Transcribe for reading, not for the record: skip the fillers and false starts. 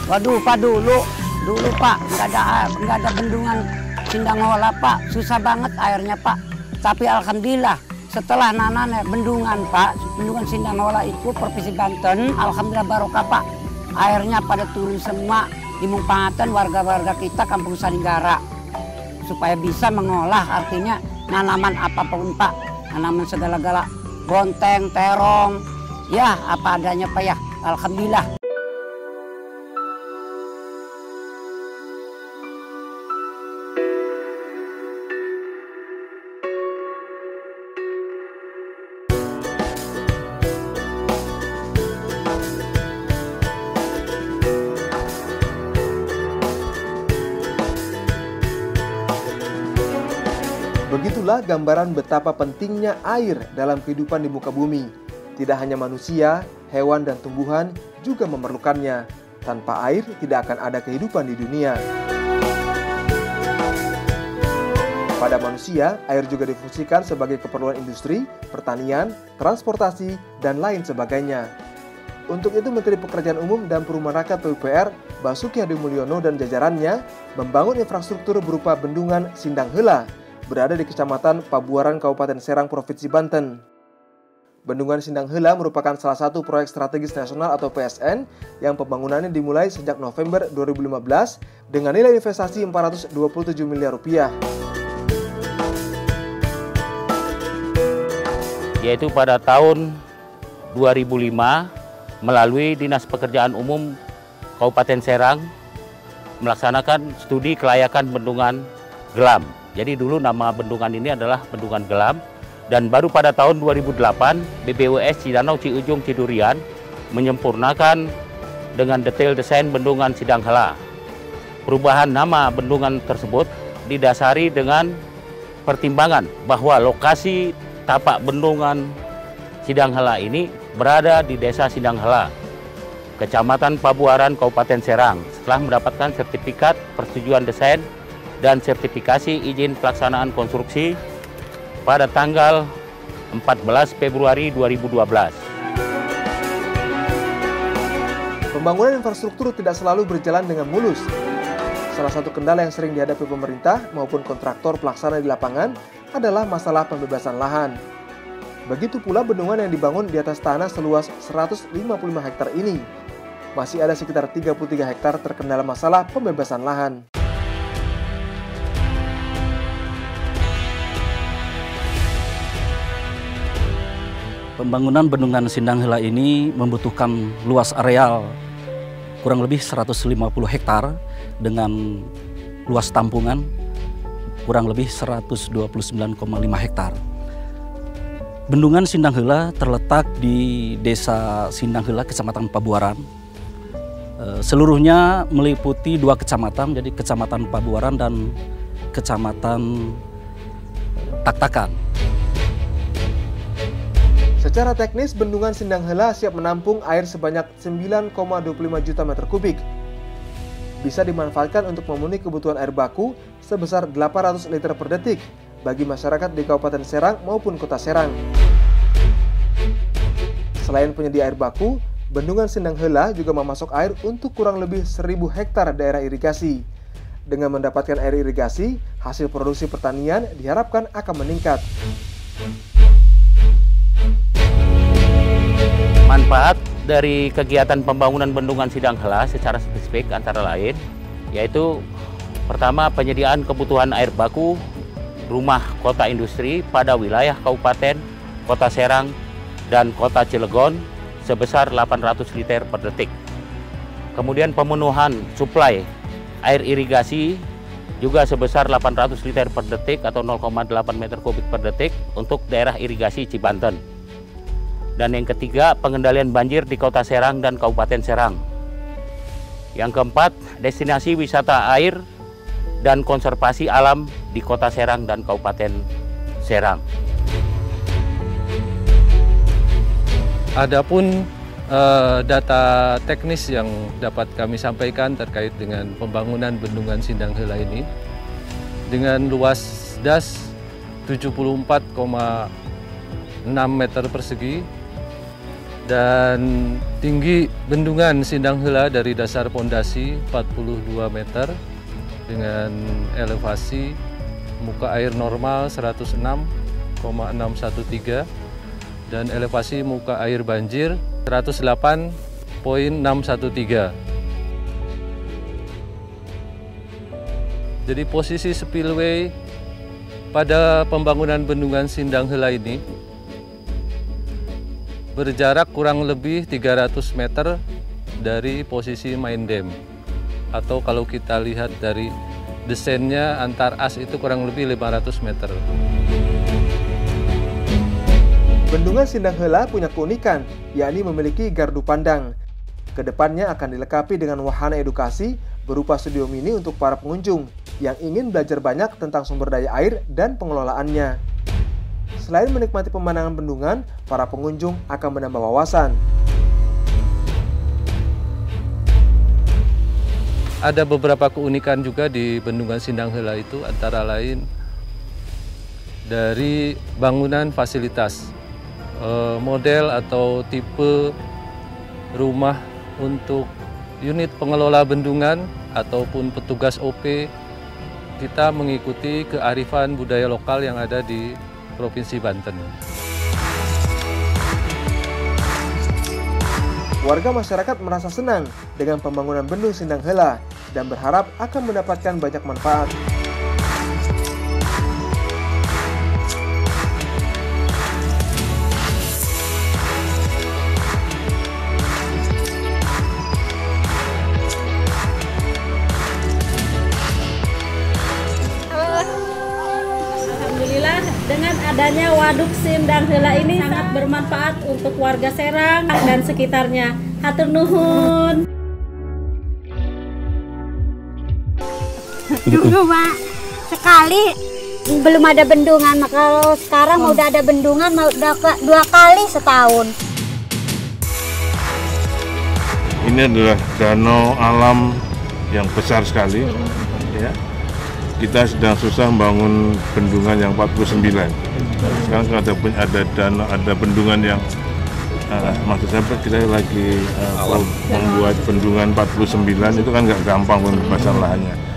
Waduh Pak, dulu Pak nggak ada bendungan Sindangola Pak, susah banget airnya Pak. Tapi alhamdulillah setelah nanane bendungan Pak, bendungan Sindangola itu Provinsi Banten, alhamdulillah barokah Pak. Airnya pada turun semua di Mungpangatan warga-warga kita Kampung Salinggara supaya bisa mengolah artinya tanaman apapun Pak, tanaman segala-gala, bonteng, terong, ya apa adanya Pak ya, alhamdulillah. Begitulah gambaran betapa pentingnya air dalam kehidupan di muka bumi. Tidak hanya manusia, hewan dan tumbuhan juga memerlukannya. Tanpa air tidak akan ada kehidupan di dunia. Pada manusia, air juga difungsikan sebagai keperluan industri, pertanian, transportasi, dan lain sebagainya. Untuk itu Menteri Pekerjaan Umum dan Perumahan Rakyat PUPR, Basuki Hadimulyono dan jajarannya membangun infrastruktur berupa bendungan Sindanghela berada di Kecamatan Pabuaran, Kabupaten Serang, Provinsi Banten. Bendungan Sindanghela merupakan salah satu proyek strategis nasional atau PSN yang pembangunannya dimulai sejak November 2015 dengan nilai investasi 427 miliar rupiah. Yaitu pada tahun 2005 melalui Dinas Pekerjaan Umum Kabupaten Serang melaksanakan studi kelayakan bendungan Gelam. Jadi dulu nama bendungan ini adalah Bendungan Gelam, dan baru pada tahun 2008 BPWS Cidanau Ciujung Cidurian menyempurnakan dengan detail desain bendungan Sindanghela. Perubahan nama bendungan tersebut didasari dengan pertimbangan bahwa lokasi tapak bendungan Sindanghela ini berada di Desa Sindanghela, Kecamatan Pabuaran, Kabupaten Serang, setelah mendapatkan sertifikat persetujuan desain dan sertifikasi izin pelaksanaan konstruksi pada tanggal 14 Februari 2012. Pembangunan infrastruktur tidak selalu berjalan dengan mulus. Salah satu kendala yang sering dihadapi pemerintah maupun kontraktor pelaksana di lapangan adalah masalah pembebasan lahan. Begitu pula bendungan yang dibangun di atas tanah seluas 155 hektar ini. Masih ada sekitar 33 hektar terkendala masalah pembebasan lahan. Pembangunan bendungan Sindanghela ini membutuhkan luas areal kurang lebih 150 hektar dengan luas tampungan kurang lebih 129,5 hektar. Bendungan Sindanghela terletak di Desa Sindanghela, Kecamatan Pabuaran. Seluruhnya meliputi 2 kecamatan, jadi Kecamatan Pabuaran dan Kecamatan Taktakan. Secara teknis, bendungan Sindanghela siap menampung air sebanyak 9,25 juta meter kubik. Bisa dimanfaatkan untuk memenuhi kebutuhan air baku sebesar 800 liter per detik bagi masyarakat di Kabupaten Serang maupun Kota Serang. Selain penyedia air baku, bendungan Sindanghela juga memasok air untuk kurang lebih 1.000 hektar daerah irigasi. Dengan mendapatkan air irigasi, hasil produksi pertanian diharapkan akan meningkat. Manfaat dari kegiatan pembangunan bendungan Sindanghela secara spesifik antara lain yaitu pertama, penyediaan kebutuhan air baku rumah kota industri pada wilayah Kabupaten, Kota Serang, dan Kota Cilegon sebesar 800 liter per detik. Kemudian pemenuhan suplai air irigasi juga sebesar 800 liter per detik atau 0,8 meter kubik per detik untuk daerah irigasi Cibanten. Dan yang ketiga, pengendalian banjir di Kota Serang dan Kabupaten Serang. Yang keempat, destinasi wisata air dan konservasi alam di Kota Serang dan Kabupaten Serang. Adapun data teknis yang dapat kami sampaikan terkait dengan pembangunan bendungan Sindanghela ini dengan luas das 74,6 meter persegi Dan tinggi bendungan Sindang Heula dari dasar pondasi 42 meter dengan elevasi muka air normal 106,613 dan elevasi muka air banjir 108,613. Jadi posisi spillway pada pembangunan bendungan Sindang Heula ini berjarak kurang lebih 300 meter dari posisi main dam. Atau kalau kita lihat dari desainnya antar as itu kurang lebih 500 meter. Bendungan Sindang Heula punya keunikan, yakni memiliki gardu pandang. Kedepannya akan dilengkapi dengan wahana edukasi berupa studio mini untuk para pengunjung yang ingin belajar banyak tentang sumber daya air dan pengelolaannya. Selain menikmati pemandangan bendungan, para pengunjung akan menambah wawasan. Ada beberapa keunikan juga di Bendungan Sindang Heula itu, antara lain dari bangunan fasilitas, model atau tipe rumah untuk unit pengelola bendungan ataupun petugas OP, kita mengikuti kearifan budaya lokal yang ada di Provinsi Banten. Warga masyarakat merasa senang dengan pembangunan Bendung Sindang Heula dan berharap akan mendapatkan banyak manfaat. Alhamdulillah, dengan adanya Waduk Sindang Heula ini sangat bermanfaat untuk warga Serang dan sekitarnya. Hatur nuhun. Dulu Mak, sekali belum ada bendungan, kalau sekarang udah ada bendungan, udah 2 kali setahun. Ini adalah danau alam yang besar sekali, ya. Kita sedang susah membangun bendungan yang 49. Sekarang ada bendungan yang maksud saya kita lagi membuat bendungan 49 itu kan nggak gampang pembebasan lahannya.